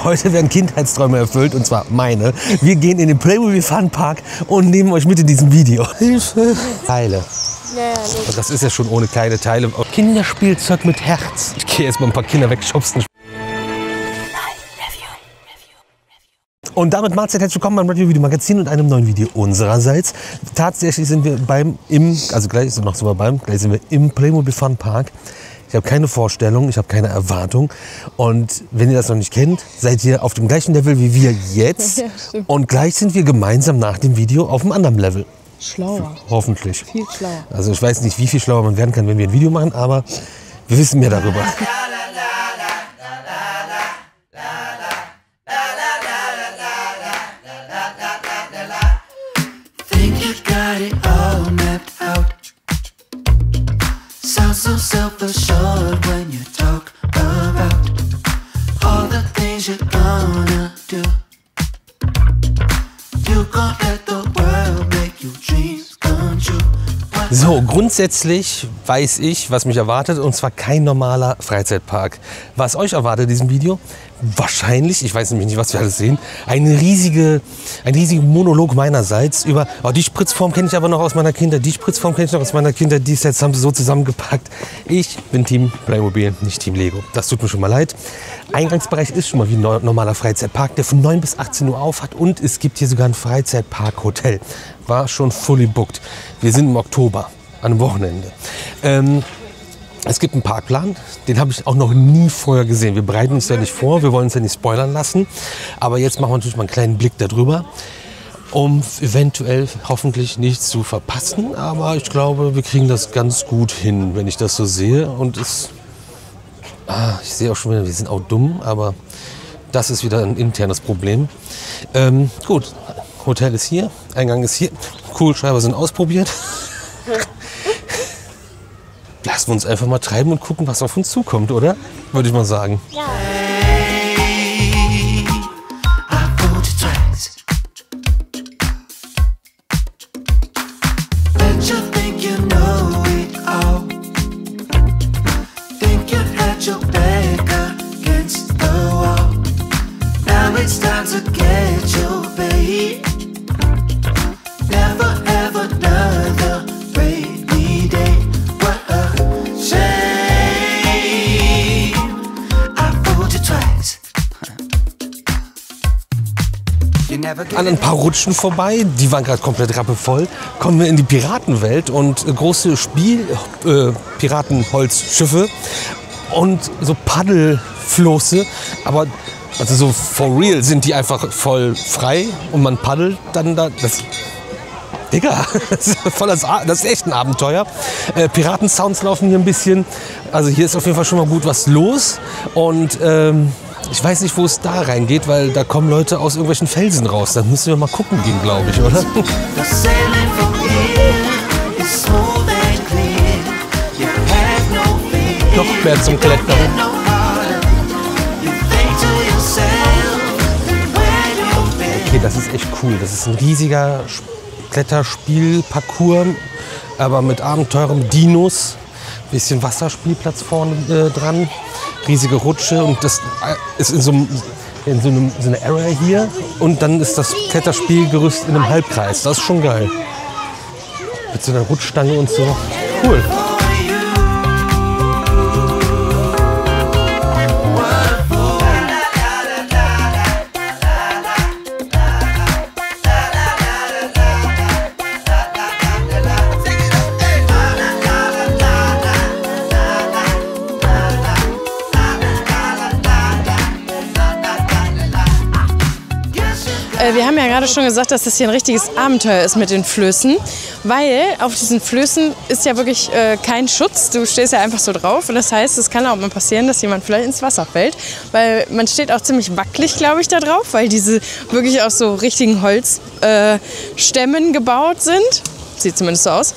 Heute werden Kindheitsträume erfüllt, und zwar meine. Wir gehen in den Playmobil Fun Park und nehmen euch mit in diesem Video. Hilfe! Teile. Ja, das ist ja schon ohne kleine Teile. Kinderspielzeug mit Herz. Ich gehe jetzt mal ein paar Kinder wegschubsen. Und damit Mahlzeit, herzlich willkommen beim Review Video Magazin und einem neuen Video unsererseits. Tatsächlich sind wir gleich sind wir im Playmobil Fun Park. Ich habe keine Vorstellung, ich habe keine Erwartung. Und wenn ihr das noch nicht kennt, seid ihr auf dem gleichen Level wie wir jetzt. Ja, und gleich sind wir gemeinsam nach dem Video auf einem anderen Level. Schlauer. Hoffentlich. Viel schlauer. Also ich weiß nicht, wie viel schlauer man werden kann, wenn wir ein Video machen, aber wir wissen mehr darüber. So self-assured when you talk about all the things you're gonna do. You gon' let the world make your dreams come true. So, grundsätzlich weiß ich, was mich erwartet, und zwar kein normaler Freizeitpark. Was euch erwartet in diesem Video? Wahrscheinlich, ich weiß nämlich nicht, was wir alles sehen, ein riesiger Monolog meinerseits über, oh, die Spritzform kenne ich aber noch aus meiner Kindheit, die Spritzform kenne ich noch aus meiner Kindheit, die Sets haben sie so zusammengepackt. Ich bin Team Playmobil, nicht Team Lego. Das tut mir schon mal leid. Eingangsbereich ist schon mal wie ein normaler Freizeitpark, der von 9 bis 18 Uhr auf hat, und es gibt hier sogar ein Freizeitpark-Hotel. War schon fully booked. Wir sind im Oktober, an einem Wochenende. Es gibt einen Parkplan, den habe ich auch noch nie vorher gesehen. Wir bereiten uns ja nicht vor, wir wollen uns ja nicht spoilern lassen. Aber jetzt machen wir natürlich mal einen kleinen Blick darüber, um eventuell hoffentlich nichts zu verpassen. Aber ich glaube, wir kriegen das ganz gut hin, wenn ich das so sehe. Und ich sehe auch schon wieder, wir sind auch dumm, aber das ist wieder ein internes Problem. Gut, Hotel ist hier, Eingang ist hier, Kugelschreiber sind ausprobiert. Lassen wir uns einfach mal treiben und gucken, was auf uns zukommt, oder? Würde ich mal sagen. Ja. An ein paar Rutschen vorbei, die waren gerade komplett rappevoll, kommen wir in die Piratenwelt und große Piratenholzschiffe und so Paddelflosse, aber also so for real sind die einfach voll frei und man paddelt dann da. Digga, das ist echt ein Abenteuer. Piratensounds laufen hier ein bisschen, also hier ist auf jeden Fall schon mal gut was los, und ich weiß nicht, wo es da reingeht, weil da kommen Leute aus irgendwelchen Felsen raus. Da müssen wir mal gucken gehen, glaube ich, oder? Noch mehr zum Klettern. Okay, das ist echt cool. Das ist ein riesiger Kletterspielparcours, aber mit Abenteuern, Dinos, bisschen Wasserspielplatz vorne dran. Riesige Rutsche, und das ist in so einer Area hier, und dann ist das Kletterspielgerüst in einem Halbkreis. Das ist schon geil. Mit so einer Rutschstange und so. Cool. Wir haben ja gerade schon gesagt, dass das hier ein richtiges Abenteuer ist mit den Flößen, weil auf diesen Flößen ist ja wirklich kein Schutz. Du stehst ja einfach so drauf, und das heißt, es kann auch mal passieren, dass jemand vielleicht ins Wasser fällt, weil man steht auch ziemlich wackelig, glaube ich, da drauf, weil diese wirklich aus so richtigen Holzstämmen gebaut sind. Sieht zumindest so aus.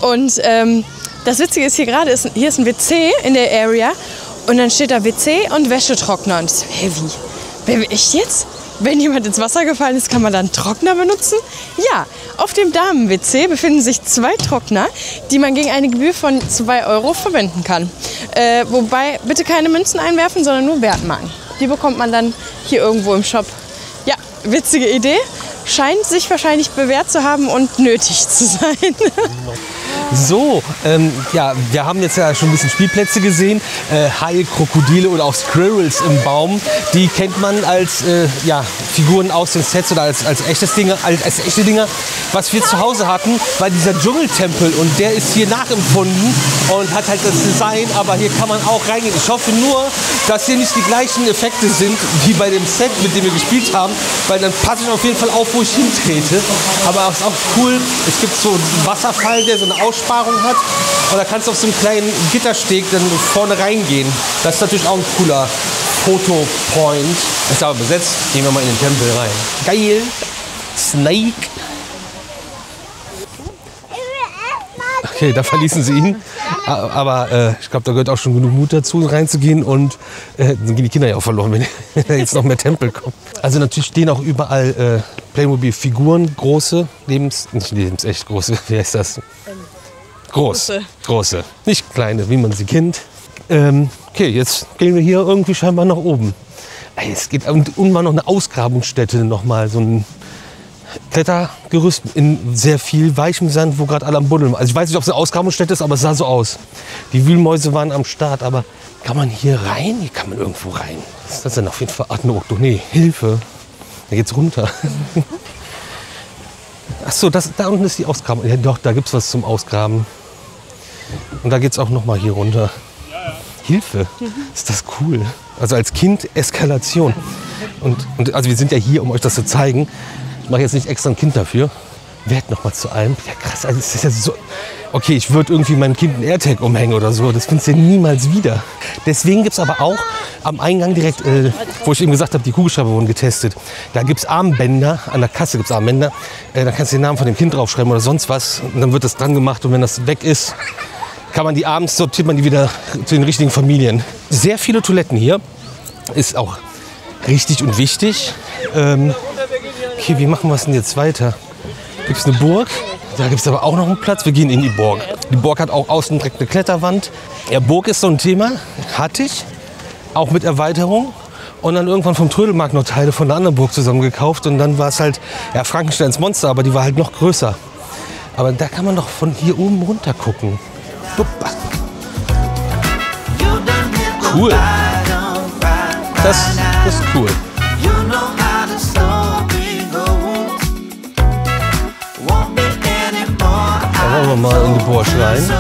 Und das Witzige ist hier gerade, hier ist ein WC in der Area, und dann steht da WC und Wäschetrockner, und ich so, hey, wie? Echt jetzt? Wenn jemand ins Wasser gefallen ist, kann man dann Trockner benutzen? Ja, auf dem Damen-WC befinden sich 2 Trockner, die man gegen eine Gebühr von 2 € verwenden kann. Wobei, bitte keine Münzen einwerfen, sondern nur Wertmarken. Die bekommt man dann hier irgendwo im Shop. Ja, witzige Idee. Scheint sich wahrscheinlich bewährt zu haben und nötig zu sein. So, ja, wir haben jetzt ja schon ein bisschen Spielplätze gesehen. Haie, Krokodile oder auch Squirrels im Baum. Die kennt man als ja, Figuren aus den Sets oder als echte Dinger. Was wir zu Hause hatten, war dieser Dschungeltempel und der ist hier nachempfunden und hat halt das Design, aber hier kann man auch reingehen. Ich hoffe nur, dass hier nicht die gleichen Effekte sind wie bei dem Set, mit dem wir gespielt haben, weil dann passe ich auf jeden Fall auf, wo ich hintrete. Aber es ist auch cool, es gibt so einen Wasserfall, der so eine Aussparung hat und da kannst du auf so einen kleinen Gittersteg dann vorne reingehen. Das ist natürlich auch ein cooler Fotopoint. Ist aber besetzt, gehen wir mal in den Tempel rein. Geil! Snake! Okay, da verließen sie ihn. Aber ich glaube, da gehört auch schon genug Mut dazu, reinzugehen. Und dann gehen die Kinder ja auch verloren, wenn da jetzt noch mehr Tempel kommen. Also natürlich stehen auch überall Playmobil-Figuren, große, nicht lebensecht große, wie heißt das? Große, nicht kleine, wie man sie kennt. Okay, jetzt gehen wir hier irgendwie scheinbar nach oben. Es geht unten war noch eine Ausgrabungsstätte, nochmal so ein Klettergerüst in sehr viel weichem Sand, wo gerade alle am Buddeln waren. Also ich weiß nicht, ob es eine Ausgrabungsstätte ist, aber es sah so aus. Die Wühlmäuse waren am Start, aber kann man hier rein? Hier kann man irgendwo rein. Was ist das denn auf jeden Fall? Ach, no, nee, Hilfe. Da geht's runter. Ach so, da unten ist die Ausgrabung. Ja, doch, da gibt's was zum Ausgraben. Und da geht's auch noch mal hier runter. Hilfe, ist das cool. Also als Kind Eskalation. Und also wir sind ja hier, um euch das zu zeigen. Ich mache jetzt nicht extra ein Kind dafür. Werd noch mal zu allem. Ja krass, also es ist ja so. Okay, ich würde irgendwie meinem Kind einen AirTag umhängen oder so. Das findest du ja niemals wieder. Deswegen gibt es aber auch am Eingang direkt, wo ich eben gesagt habe, die Kugelschreiber wurden getestet. Da gibt es Armbänder, an der Kasse gibt es Armbänder. Da kannst du den Namen von dem Kind draufschreiben oder sonst was. Und dann wird das dran gemacht und wenn das weg ist, kann man die abends, sortiert man die wieder zu den richtigen Familien. Sehr viele Toiletten hier. Ist auch richtig und wichtig. Okay, wie machen wir es denn jetzt weiter? Gibt es eine Burg? Da gibt es aber auch noch einen Platz. Wir gehen in die Burg. Die Burg hat auch außen direkt eine Kletterwand. Ja, Burg ist so ein Thema. Hatte ich. Auch mit Erweiterung. Und dann irgendwann vom Trödelmarkt noch Teile von der anderen Burg zusammengekauft. Und dann war es halt ja, Frankensteins Monster, aber die war halt noch größer. Aber da kann man doch von hier oben runter gucken. Cool. Das ist cool. Da wollen wir mal in die Burg rein.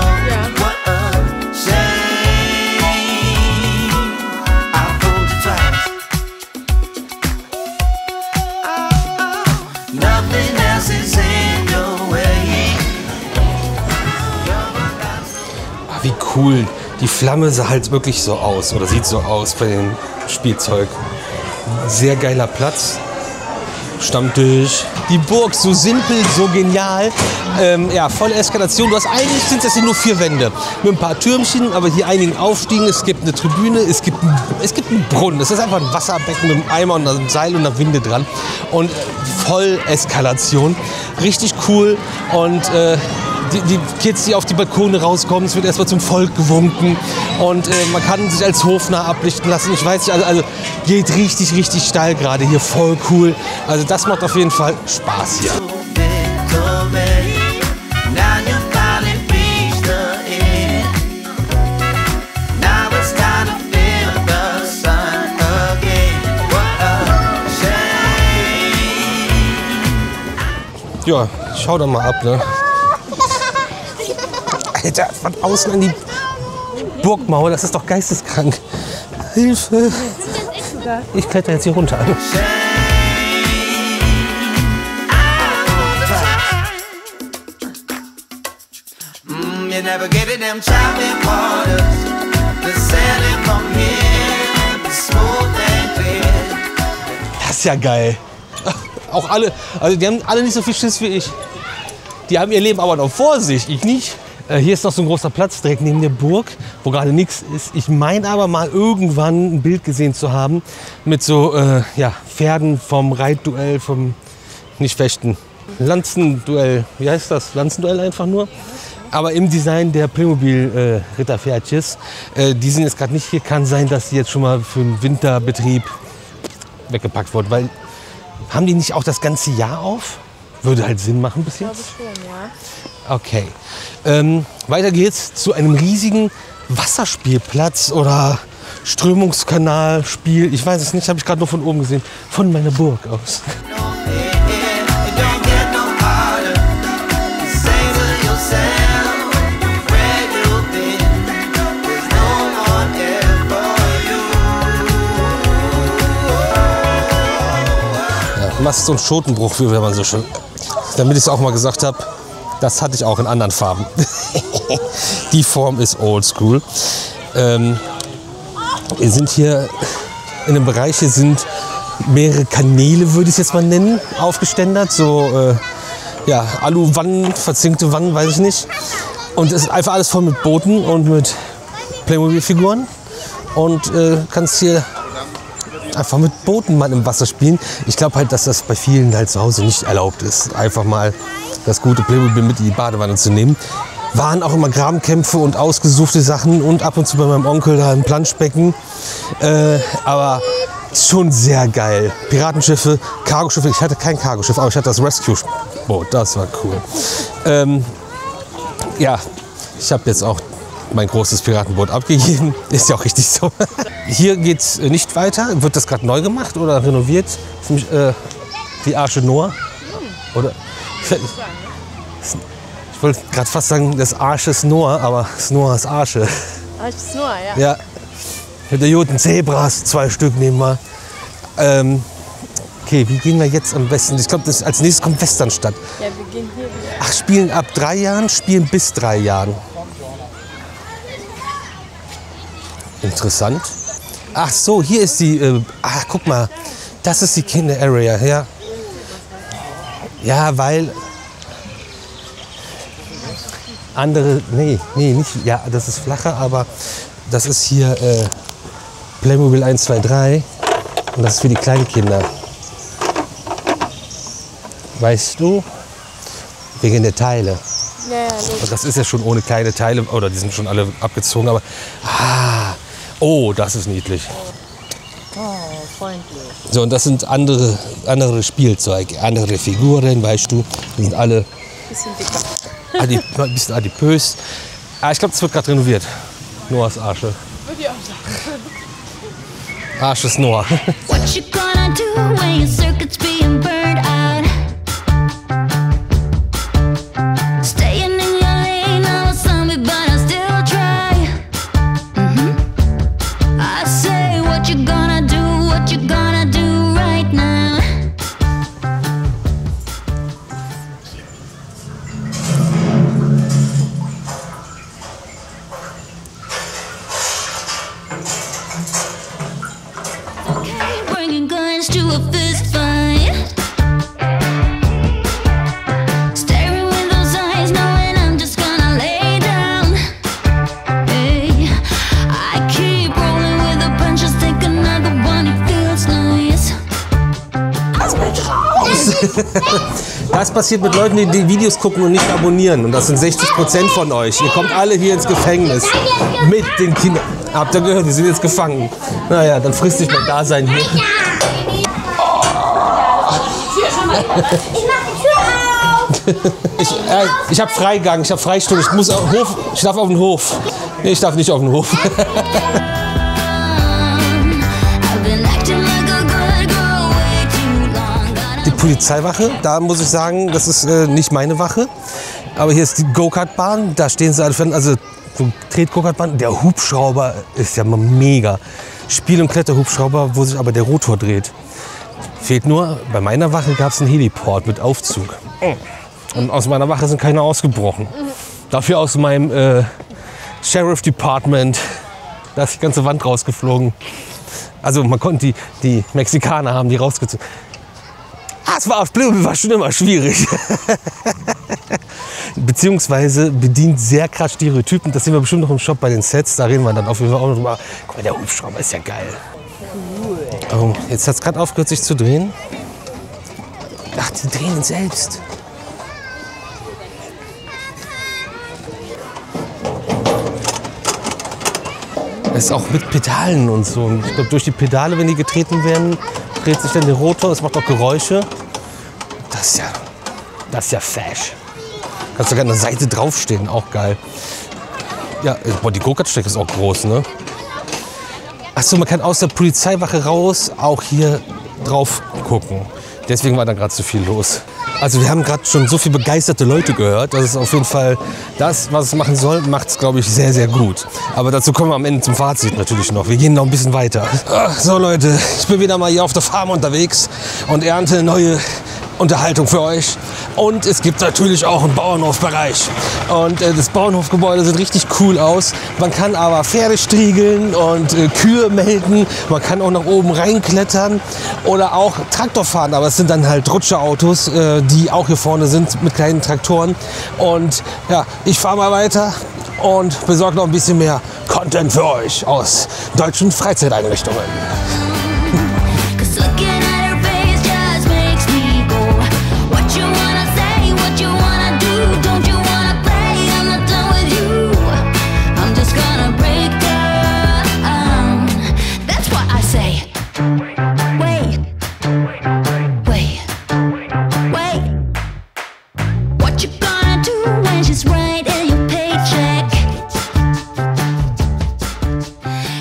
Wie cool. Die Flamme sah halt wirklich so aus oder sieht so aus bei dem Spielzeug. Sehr geiler Platz. Stammtisch. Die Burg, so simpel, so genial. Ja, volle Eskalation. Du hast eigentlich sind das hier nur 4 Wände. Mit ein paar Türmchen, aber hier einigen Aufstiegen. Es gibt eine Tribüne, es gibt einen Brunnen. Es ist einfach ein Wasserbecken mit einem Eimer und einem Seil und einer Winde dran. Und voll Eskalation. Richtig cool. Und die Kids, die auf die Balkone rauskommen, es wird erstmal zum Volk gewunken und man kann sich als Hofnarr ablichten lassen. Ich weiß nicht, also geht richtig, richtig steil gerade hier, voll cool. Also das macht auf jeden Fall Spaß hier. Ja, schau doch mal ab, ne? Alter, von außen an die Burgmauer, das ist doch geisteskrank. Hilfe! Ich kletter jetzt hier runter. Das ist ja geil. Auch alle, also die haben alle nicht so viel Schiss wie ich. Die haben ihr Leben aber noch vor sich, ich nicht. Hier ist noch so ein großer Platz direkt neben der Burg, wo gerade nichts ist. Ich meine aber mal irgendwann ein Bild gesehen zu haben mit so ja, Pferden vom Reitduell, vom nicht Fechten, Lanzenduell. Wie heißt das? Lanzenduell einfach nur. Aber im Design der Playmobil Ritterpferdchens, die sind jetzt gerade nicht hier. Kann sein, dass die jetzt schon mal für den Winterbetrieb weggepackt wurden. Weil, haben die nicht auch das ganze Jahr auf? Würde halt Sinn machen bis jetzt. Ich glaube schon, ja. Okay. Weiter geht's zu einem riesigen Wasserspielplatz oder Strömungskanalspiel. Ich weiß es nicht, habe ich gerade nur von oben gesehen. Von meiner Burg aus. Ja, machst so einen Schotenbruch, wie wenn man so schön. Damit ich es auch mal gesagt habe, das hatte ich auch in anderen Farben. Die Form ist oldschool. Wir sind hier in einem Bereich, hier sind mehrere Kanäle, würde ich es jetzt mal nennen, aufgeständert. So ja, Aluwannen, verzinkte Wannen, weiß ich nicht. Und es ist einfach alles voll mit Booten und mit Playmobil-Figuren. Und kannst hier einfach mit Booten mal im Wasser spielen. Ich glaube halt, dass das bei vielen halt zu Hause nicht erlaubt ist, einfach mal das gute Playmobil mit in die Badewanne zu nehmen. Waren auch immer Grabenkämpfe und ausgesuchte Sachen und ab und zu bei meinem Onkel da ein Planschbecken. Aber schon sehr geil. Piratenschiffe, Cargoschiffe. Ich hatte kein Cargoschiff, aber ich hatte das Rescue-Boot. Das war cool. Ja, ich habe jetzt auch mein großes Piratenboot abgegeben. Ist ja auch richtig so. Hier geht es nicht weiter. Wird das gerade neu gemacht oder renoviert? Das ist nämlich, die Arche Noah. Oder? Ich wollte gerade fast sagen, das Arche ist Noah, aber es ist Noahs Arche. Arche ist Noah, ja. Ja. Mit der Joten Zebras, 2 Stück nehmen wir. Okay, wie gehen wir jetzt am besten? Ich glaube, als nächstes kommt Westernstadt. Ja, wir gehen hier wieder. Ach, spielen ab 3 Jahren, spielen bis 3 Jahren. Interessant. Ach so, hier ist die. Guck mal, das ist die Kinder-Area. Ja. Ja, weil andere. Nee, nicht. Ja, das ist flacher, aber das ist hier Playmobil 1, 2, 3. Und das ist für die kleinen Kinder. Weißt du? Wegen der Teile. Ja, logisch. Das ist ja schon ohne kleine Teile, oder die sind schon alle abgezogen, aber oh, das ist niedlich. Oh, freundlich. So, und das sind andere Spielzeuge, andere Figuren, weißt du, die sind alle Bisschen dicker. ein bisschen adipös. Ich glaube, das wird gerade renoviert. Noahs Arche. Würde ich auch sagen. Arche ist Noah. What you gonna do when your circuit's being burned out? Staying in your lane, I'm a zombie, but I still try. I say, what you gonna do right now? Okay, bringing guns to a fist fight. Staring with those eyes, knowing I'm just gonna lay down. Hey, I keep rolling with the punches, take another one, it feels nice. Das passiert mit Leuten, die die Videos gucken und nicht abonnieren. Und das sind 60% von euch. Ihr kommt alle hier ins Gefängnis. Mit den Kindern. Habt ihr gehört, die sind jetzt gefangen. Naja, dann frisst nicht mehr da sein hier. Ich habe Freigang, ich habe Freistunde. Ich muss auf den Hof. Ich darf auf den Hof. Nee, ich darf nicht auf den Hof. I've been acting like a good girl way too long. Die Polizeiwache, da muss ich sagen, das ist nicht meine Wache. Aber hier ist die Go-Kart-Bahn, da stehen sie alle für, also so Tret-Go-Kart-Bahn. Der Hubschrauber ist ja mal mega. Spiel- und Kletterhubschrauber, wo sich aber der Rotor dreht. Fehlt nur, bei meiner Wache gab es einen Heliport mit Aufzug. Und aus meiner Wache sind keine ausgebrochen. Dafür aus meinem Sheriff Department, da ist die ganze Wand rausgeflogen. Also man konnte die Mexikaner haben die rausgezogen. Es war auf Playmobil war schon immer schwierig. Beziehungsweise bedient sehr krass Stereotypen. Das sehen wir bestimmt noch im Shop bei den Sets. Da reden wir dann auf jeden Fall auch noch drüber. Guck mal, der Hubschrauber ist ja geil. Oh, jetzt hat es gerade aufgehört, sich zu drehen. Ach, die drehen selbst. Es ist auch mit Pedalen und so. Und ich glaube, durch die Pedale, wenn die getreten werden, dreht sich dann der Rotor. Es macht auch Geräusche. Das ist ja fesch. Kannst sogar an der Seite draufstehen, auch geil. Ja, boah, die Go-Kart-Strecke ist auch groß, ne? Achso, man kann aus der Polizeiwache raus auch hier drauf gucken. Deswegen war da gerade so viel los. Also wir haben gerade schon so viele begeisterte Leute gehört. Das ist auf jeden Fall das, was es machen soll, macht es, glaube ich, sehr, sehr gut. Aber dazu kommen wir am Ende zum Fazit natürlich noch. Wir gehen noch ein bisschen weiter. So Leute, ich bin wieder mal hier auf der Farm unterwegs und ernte neue Unterhaltung für euch. Und es gibt natürlich auch einen Bauernhofbereich. Und das Bauernhofgebäude sieht richtig cool aus. Man kann aber Pferde striegeln und Kühe melden. Man kann auch nach oben reinklettern oder auch Traktor fahren. Aber es sind dann halt Rutscherautos, die auch hier vorne sind mit kleinen Traktoren. Und ja, ich fahre mal weiter und besorge noch ein bisschen mehr Content für euch aus deutschen Freizeiteinrichtungen.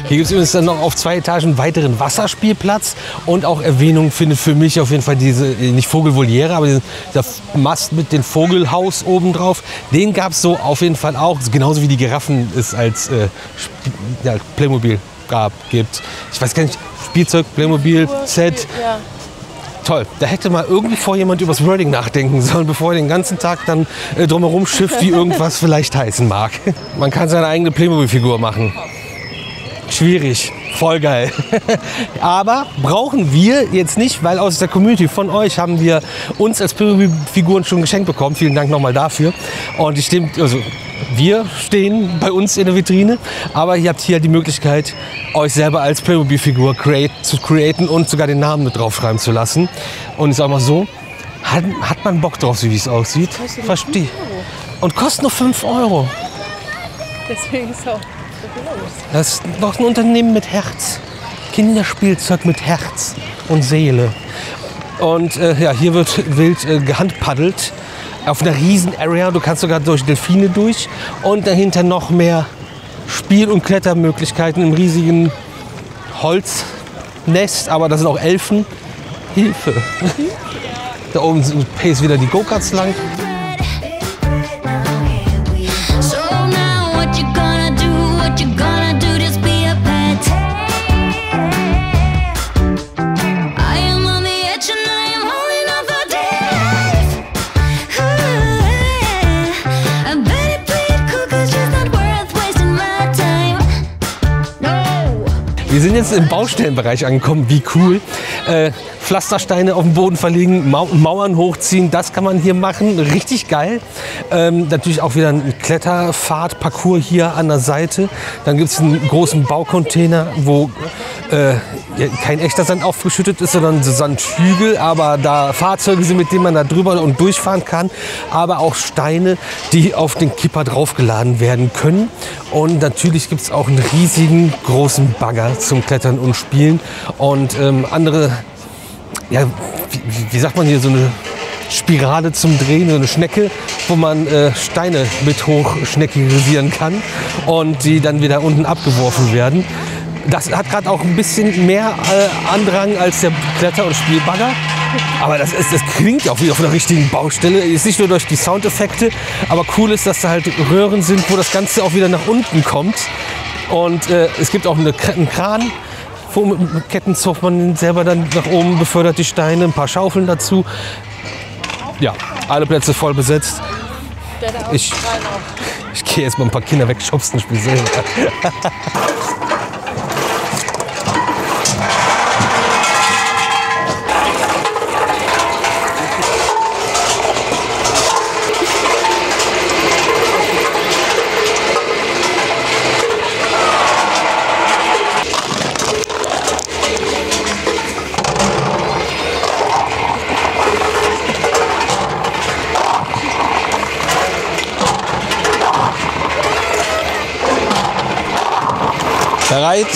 Hier gibt es übrigens dann noch auf 2 Etagen einen weiteren Wasserspielplatz und auch Erwähnung findet für mich auf jeden Fall diese, nicht Vogelvoliere, aber dieser Mast mit dem Vogelhaus oben drauf. Den gab es so auf jeden Fall auch, genauso wie die Giraffen es als Playmobil gibt. Ich weiß gar nicht, Spielzeug, Playmobil, Set. Ja. Toll, da hätte mal irgendwie vor jemand übers Wording nachdenken sollen, bevor er den ganzen Tag dann drumherum schifft, wie irgendwas vielleicht heißen mag. Man kann seine eigene Playmobil-Figur machen. Schwierig, voll geil. Aber brauchen wir jetzt nicht, weil aus der Community von euch haben wir uns als Playmobil-Figuren schon geschenkt bekommen. Vielen Dank nochmal dafür. Und wir stehen bei uns in der Vitrine, aber ihr habt hier die Möglichkeit, euch selber als Playmobil-Figur zu createn und sogar den Namen mit draufschreiben zu lassen. Und ich sag mal so, hat man Bock drauf, so wie es aussieht? Verstehe. Und kostet nur 5 €. Deswegen ist auch. Das ist doch ein Unternehmen mit Herz. Kinderspielzeug mit Herz und Seele. Und hier wird wild gehandpaddelt auf einer riesen Area. Du kannst sogar durch Delfine durch und dahinter noch mehr Spiel- und Klettermöglichkeiten im riesigen Holznest. Aber da sind auch Elfen. Hilfe. Da oben pace wieder die Go-Karts lang. Wir sind jetzt im Baustellenbereich angekommen, wie cool. Pflastersteine auf dem Boden verlegen, Mauern hochziehen, das kann man hier machen, richtig geil. Natürlich auch wieder ein Kletterpfad-Parcours hier an der Seite. Dann gibt es einen großen Baucontainer, wo kein echter Sand aufgeschüttet ist, sondern so Sandhügel, aber da Fahrzeuge sind, mit denen man da drüber und durchfahren kann, aber auch Steine, die auf den Kipper draufgeladen werden können. Und natürlich gibt es auch einen riesigen, großen Bagger zum Klettern und Spielen und andere, ja, wie sagt man hier, so eine Spirale zum Drehen, so eine Schnecke, wo man Steine mit hochschneckisieren kann und die dann wieder unten abgeworfen werden. Das hat gerade auch ein bisschen mehr Andrang als der Kletter- und Spielbagger. Aber das klingt ja auch wie auf einer richtigen Baustelle. Ist nicht nur durch die Soundeffekte, aber cool ist, dass da halt Röhren sind, wo das Ganze auch wieder nach unten kommt. Und es gibt auch einen Kran, wo mit Kettenzug man selber dann nach oben befördert die Steine, ein paar Schaufeln dazu. Ja, alle Plätze voll besetzt. Ich gehe jetzt mal ein paar Kinder wegschubsen, spiel selber. bereit.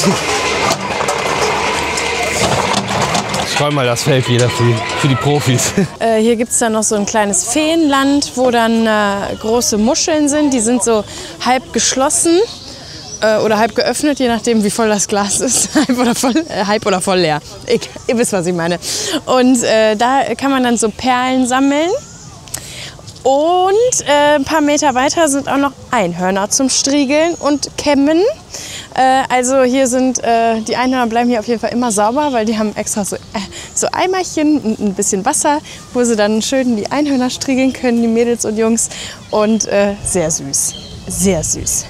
Ich räume mal das Feld wieder für die Profis. Hier gibt es dann noch so ein kleines Feenland, wo dann große Muscheln sind. Die sind so halb geschlossen oder halb geöffnet, je nachdem, wie voll das Glas ist. Halb oder voll leer. Ihr wisst, was ich meine. Und da kann man dann so Perlen sammeln. Und ein paar Meter weiter sind auch noch Einhörner zum Striegeln und Kämmen. Also hier sind die Einhörner bleiben hier auf jeden Fall immer sauber, weil die haben extra so Eimerchen und ein bisschen Wasser, wo sie dann schön die Einhörner striegeln können, die Mädels und Jungs. Und sehr süß, sehr süß.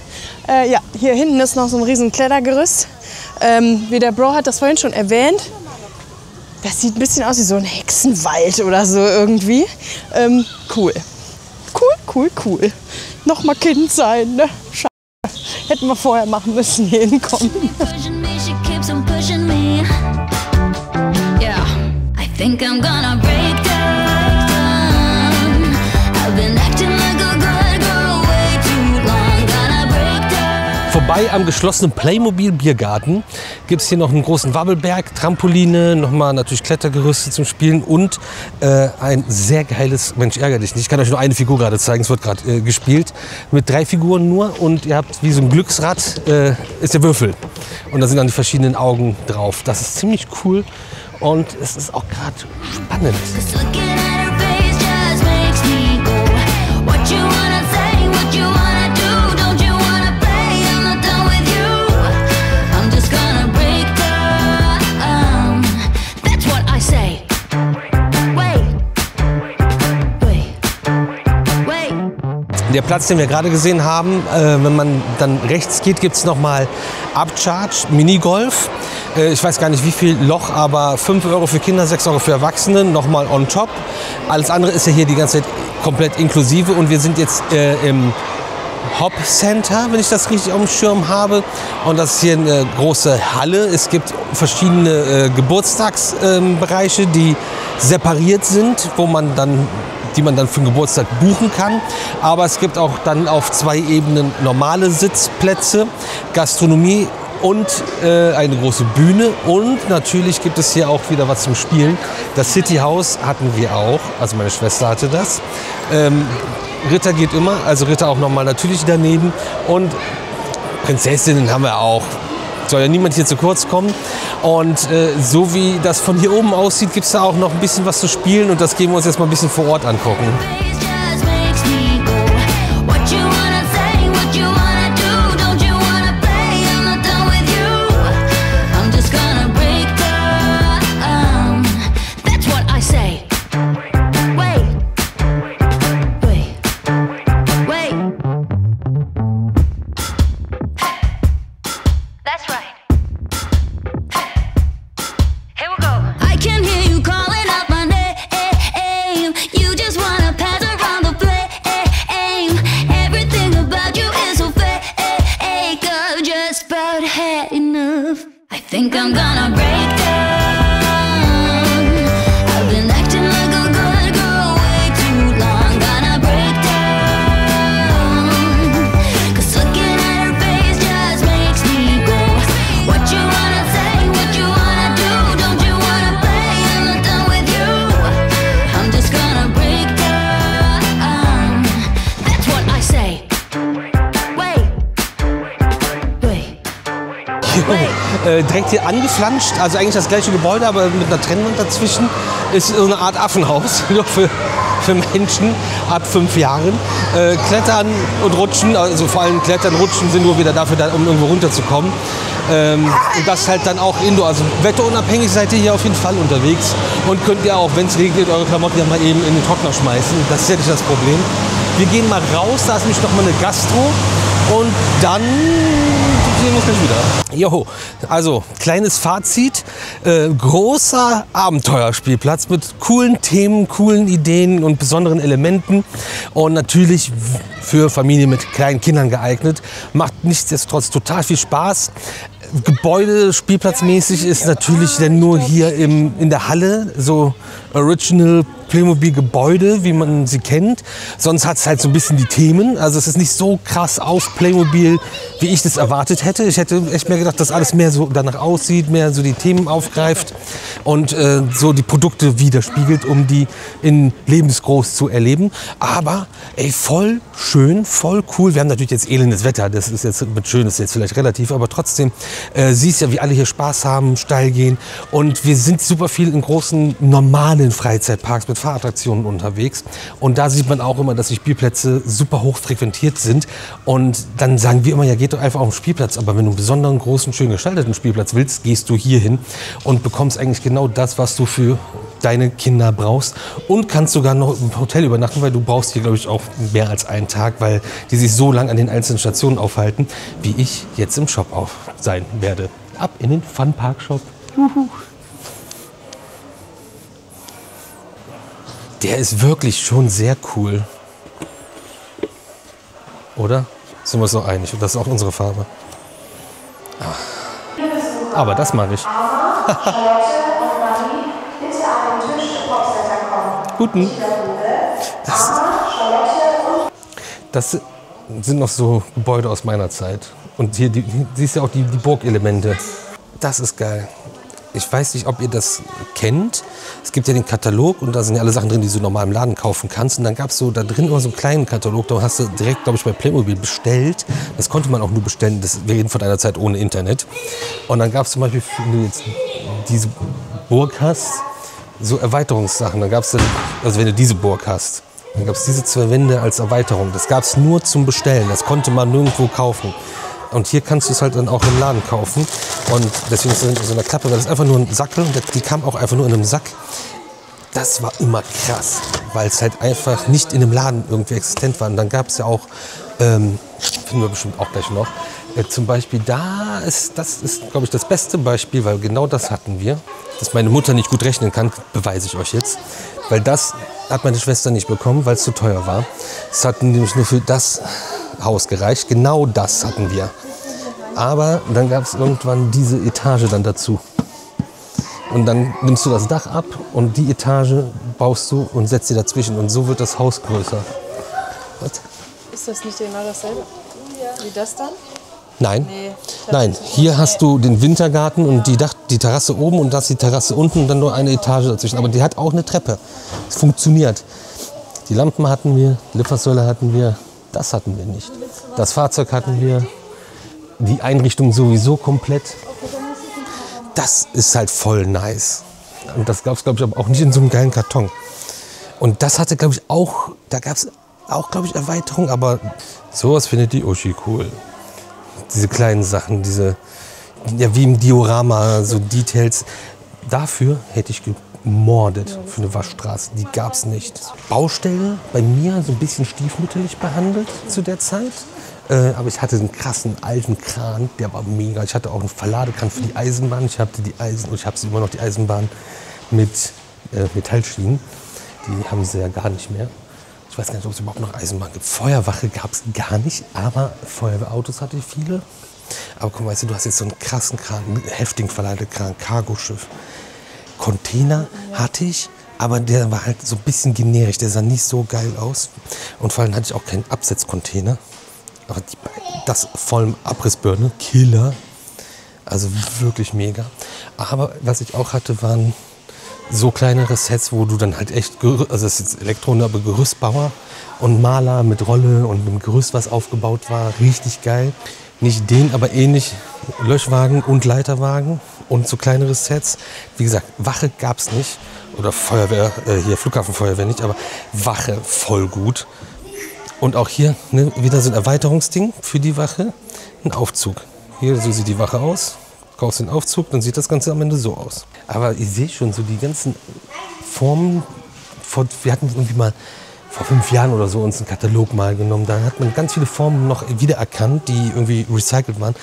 Ja, hier hinten ist noch so ein riesen Klettergerüst. Wie der Bro hat das vorhin schon erwähnt. Das sieht ein bisschen aus wie so ein Hexenwald oder so irgendwie. Cool. Cool. Nochmal Kind sein, ne? Scheiße. Hätten wir vorher machen müssen, hier hinkommen. Pushing me, she keeps on pushing me. Yeah, I think I'm gonna break down. I've been acting like a good girl way too long. Gonna break down. Vorbei am geschlossenen Playmobil-Biergarten gibt es hier noch einen großen Wabbelberg, Trampoline, nochmal natürlich Klettergerüste zum Spielen und ein sehr geiles, Mensch, ärgere dich nicht, ich kann euch nur eine Figur gerade zeigen, es wird gerade gespielt, mit 3 Figuren nur und ihr habt wie so ein Glücksrad, ist der Würfel und da sind dann die verschiedenen Augen drauf. Das ist ziemlich cool und es ist auch gerade spannend. Cause looking at her face just makes me go. What you wanna say, what you wanna do, don't you wanna play? I'm not done with you. I'm just gonna break down. That's what I say. Wait. Der Platz, den wir gerade gesehen haben, wenn man dann rechts geht, gibt es nochmal Upcharge, Minigolf. Ich weiß gar nicht wie viel Loch, aber 5 € für Kinder, 6 € für Erwachsene, nochmal on top. Alles andere ist ja hier die ganze Zeit komplett inklusive und wir sind jetzt im Hop Center, wenn ich das richtig auf dem Schirm habe. Und das ist hier eine große Halle. Es gibt verschiedene Geburtstagsbereiche, die separiert sind, die man dann für den Geburtstag buchen kann. Aber es gibt auch dann auf 2 Ebenen normale Sitzplätze, Gastronomie und eine große Bühne. Und natürlich gibt es hier auch wieder was zum Spielen. Das City House hatten wir auch, also meine Schwester hatte das. Ritter geht immer, also Ritter auch nochmal natürlich daneben. Und Prinzessinnen haben wir auch. Soll ja niemand hier zu kurz kommen. Und so wie das von hier oben aussieht, gibt es da auch noch ein bisschen was zu spielen. Und das gehen wir uns jetzt mal ein bisschen vor Ort angucken. Face just makes me go. What you wanna say, what you wanna do, don't you wanna play? I'm not done with you. I'm just gonna break down. That's what I say. Wait. That's right. Here we go. I can hear you calling out my name. You just wanna pass around the flame. Everything about you is so fake. I've just about had enough. I think I'm gonna break down. I've been acting like a good girl way too long. Gonna break down. Cause looking at her face just makes me go. What you wanna say, what you wanna do, don't you wanna play? I'm not done with you. I'm just gonna break down. That's what I say. Wait. Direkt hier angeflanscht, also eigentlich das gleiche Gebäude, aber mit einer Trennwand dazwischen, ist so eine Art Affenhaus, nur für Menschen ab 5 Jahren. Klettern und Rutschen, also vor allem Klettern, Rutschen sind nur wieder dafür da, um irgendwo runterzukommen. Und das halt dann auch indoor, also wetterunabhängig seid ihr hier auf jeden Fall unterwegs und könnt ihr auch, wenn es regnet, eure Klamotten ja mal eben in den Trockner schmeißen. Das ist ja nicht das Problem. Wir gehen mal raus, da ist nämlich noch mal eine Gastro und dann sehen wir uns gleich wieder. Joho, also kleines Fazit, großer Abenteuerspielplatz mit coolen Themen, coolen Ideen und besonderen Elementen und natürlich für Familien mit kleinen Kindern geeignet. Macht nichtsdestotrotz total viel Spaß. Gebäude spielplatzmäßig ist natürlich dann nur hier in der Halle, so Original Playmobil-Gebäude, wie man sie kennt. Sonst hat es halt so ein bisschen die Themen. Also es ist nicht so krass auf Playmobil, wie ich das erwartet hätte. Ich hätte echt mehr gedacht, dass alles mehr so danach aussieht, mehr so die Themen aufgreift und so die Produkte widerspiegelt, um die in lebensgroß zu erleben. Aber ey, voll schön, voll cool. Wir haben natürlich jetzt elendes Wetter. Das ist jetzt mit schön, ist jetzt vielleicht relativ, aber trotzdem siehst ja, wie alle hier Spaß haben, steil gehen. Und wir sind super viel in großen, normalen Freizeitparks mit Fahrattraktionen unterwegs. Und da sieht man auch immer, dass die Spielplätze super hoch frequentiert sind. Und dann sagen wir immer, ja, geht doch einfach auf den Spielplatz. Aber wenn du einen besonderen, großen, schön gestalteten Spielplatz willst, gehst du hier hin und bekommst eigentlich genau das, was du für deine Kinder brauchst. Und kannst sogar noch im Hotel übernachten, weil du brauchst hier, glaube ich, auch mehr als einen Tag, weil die sich so lang an den einzelnen Stationen aufhalten, wie ich jetzt im Shop auch sein werde. Ab in den Funpark-Shop. Der ist wirklich schon sehr cool. Oder? Sind wir uns noch einig? Und das ist auch unsere Farbe. Aber das mache ich. Guten. Das sind noch so Gebäude aus meiner Zeit. Und hier siehst du auch die Burgelemente. Das ist geil. Ich weiß nicht, ob ihr das kennt. Es gibt ja den Katalog und da sind ja alle Sachen drin, die du normal im Laden kaufen kannst. Und dann gab es so da drin immer so einen kleinen Katalog. Da hast du direkt, glaube ich, bei Playmobil bestellt. Das konnte man auch nur bestellen. Wir reden von einer Zeit ohne Internet. Und dann gab es zum Beispiel, wenn du jetzt diese Burg hast, so Erweiterungssachen. Dann gab es, also wenn du diese Burg hast, dann gab es diese 2 Wände als Erweiterung. Das gab es nur zum Bestellen. Das konnte man nirgendwo kaufen. Und hier kannst du es halt dann auch im Laden kaufen. Und deswegen ist es in so einer Klappe, weil das ist einfach nur ein Sackel. Die kam auch einfach nur in einem Sack. Das war immer krass, weil es halt einfach nicht in einem Laden irgendwie existent war. Und dann gab es ja auch, finden wir bestimmt auch gleich noch, zum Beispiel das ist, glaube ich, das beste Beispiel, weil genau das hatten wir. Dass meine Mutter nicht gut rechnen kann, beweise ich euch jetzt. Weil das hat meine Schwester nicht bekommen, weil es zu teuer war. Es hat nämlich nur für das Haus gereicht. Genau das hatten wir. Aber dann gab es irgendwann diese Etage dann dazu. Und dann nimmst du das Dach ab und die Etage baust du und setzt sie dazwischen. Und so wird das Haus größer. Was? Ist das nicht genau dasselbe wie das dann? Nein. Nein, hier hast du den Wintergarten und die Terrasse oben und das die Terrasse unten und dann nur eine Etage dazwischen. Aber die hat auch eine Treppe. Es funktioniert. Die Lampen hatten wir, die Litfaßsäule hatten wir, das hatten wir nicht. Das Fahrzeug hatten wir, die Einrichtung sowieso komplett. Das ist halt voll nice. Und das gab es, glaube ich, aber auch nicht in so einem geilen Karton. Und das hatte, glaube ich, auch, da gab es auch, glaube ich, Erweiterung, aber sowas findet die Uschi cool. Diese kleinen Sachen, diese, ja, wie im Diorama, so Details. Dafür hätte ich gemordet für eine Waschstraße. Die gab es nicht. Baustelle bei mir so ein bisschen stiefmütterlich behandelt zu der Zeit. Aber ich hatte einen krassen alten Kran, der war mega. Ich hatte auch einen Verladekran für die Eisenbahn. Ich habe sie immer noch, die Eisenbahn mit Metallschienen. Die haben sie ja gar nicht mehr. Ich weiß gar nicht, ob es überhaupt noch Eisenbahn gibt. Feuerwache gab es gar nicht, aber Feuerwehrautos hatte ich viele. Aber komm, weißt du, du hast jetzt so einen krassen Kran, einen heftigen Verladekran, Cargoschiff. Container hatte ich, aber der war halt so ein bisschen generisch. Der sah nicht so geil aus. Und vor allem hatte ich auch keinen Absetzcontainer. Aber das voll Abrissbirne, Killer. Also wirklich mega. Aber was ich auch hatte, waren so kleinere Sets, wo du dann halt echt, also das ist jetzt Elektronik, aber Gerüstbauer und Maler mit Rolle und einem Gerüst, was aufgebaut war, richtig geil. Nicht den, aber ähnlich Löschwagen und Leiterwagen und so kleinere Sets. Wie gesagt, Wache gab es nicht oder Feuerwehr, hier Flughafenfeuerwehr nicht, aber Wache voll gut. Und auch hier wieder so ein Erweiterungsding für die Wache, ein Aufzug. Hier, so sieht die Wache aus. Kaufst den Aufzug, dann sieht das Ganze am Ende so aus. Aber ihr seht schon, so die ganzen Formen, wir hatten irgendwie mal vor 5 Jahren oder so uns einen Katalog mal genommen. Da hat man ganz viele Formen noch wiedererkannt, die irgendwie recycelt waren.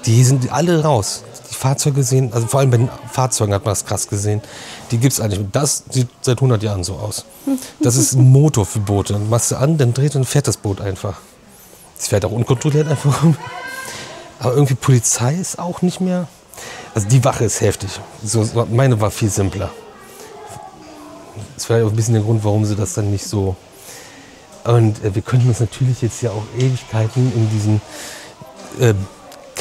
Die sind alle raus. Die Fahrzeuge sehen, also vor allem bei den Fahrzeugen hat man das krass gesehen. Die gibt es eigentlich. Das sieht seit 100 Jahren so aus. Das ist ein Motor für Boote. Dann machst du an, dann dreht und fährt das Boot einfach. Das fährt auch unkontrolliert einfach rum. Aber irgendwie Polizei ist auch nicht mehr. Also die Wache ist heftig. Meine war viel simpler. ist vielleicht auch ein bisschen der Grund, warum sie das dann nicht so... Und wir könnten uns natürlich jetzt ja auch Ewigkeiten in diesen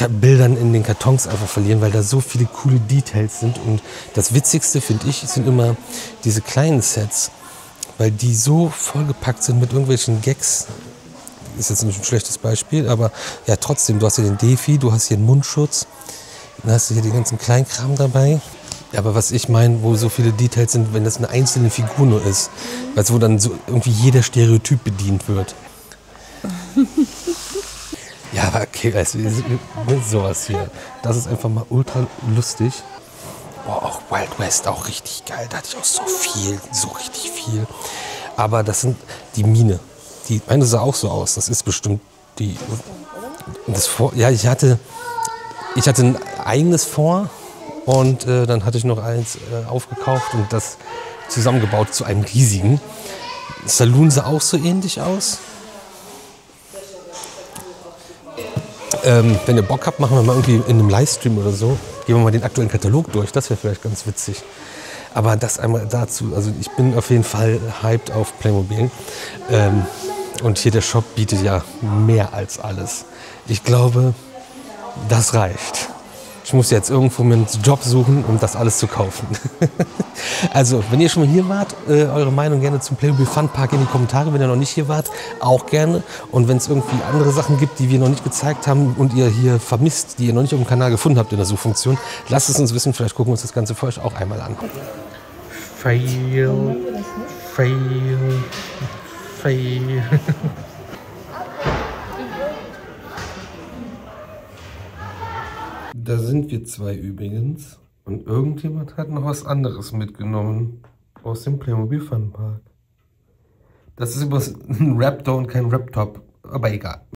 Bildern in den Kartons einfach verlieren, weil da so viele coole Details sind. Und das Witzigste, finde ich, sind immer diese kleinen Sets, weil die so vollgepackt sind mit irgendwelchen Gags. Ist jetzt ein schlechtes Beispiel, aber ja trotzdem, du hast hier den Defi, du hast hier einen Mundschutz, dann hast du hier den ganzen Kleinkram dabei. Ja, aber was ich meine, wo so viele Details sind, wenn das eine einzelne Figur nur ist, weil wo dann so irgendwie jeder Stereotyp bedient wird. Ja, aber okay, also, sowas hier, das ist einfach mal ultra lustig. Boah, auch Wild West, auch richtig geil, da hatte ich auch so richtig viel. Aber das sind die Mine. Die eine sah auch so aus, das ist bestimmt die... Ja, ich hatte ein eigenes Fond. Und dann hatte ich noch eins aufgekauft und das zusammengebaut zu einem riesigen. Saloon sah auch so ähnlich aus. Wenn ihr Bock habt, machen wir mal irgendwie in einem Livestream oder so. Gehen wir mal den aktuellen Katalog durch, das wäre vielleicht ganz witzig. Aber das einmal dazu, also ich bin auf jeden Fall hyped auf Playmobil. Und hier der Shop bietet ja mehr als alles. Ich glaube, das reicht. Ich muss jetzt irgendwo einen Job suchen, um das alles zu kaufen. Also, wenn ihr schon mal hier wart, eure Meinung gerne zum Playmobil Fun Park in die Kommentare. Wenn ihr noch nicht hier wart, auch gerne. Und wenn es irgendwie andere Sachen gibt, die wir noch nicht gezeigt haben und ihr hier vermisst, die ihr noch nicht auf dem Kanal gefunden habt in der Suchfunktion, lasst es uns wissen. Vielleicht gucken wir uns das Ganze für euch auch einmal an. Fail. Fail. Fail. Da sind wir zwei übrigens. Und irgendjemand hat noch was anderes mitgenommen aus dem Playmobil Fun Park. Das ist übrigens ein Raptor und kein Raptop. Aber egal.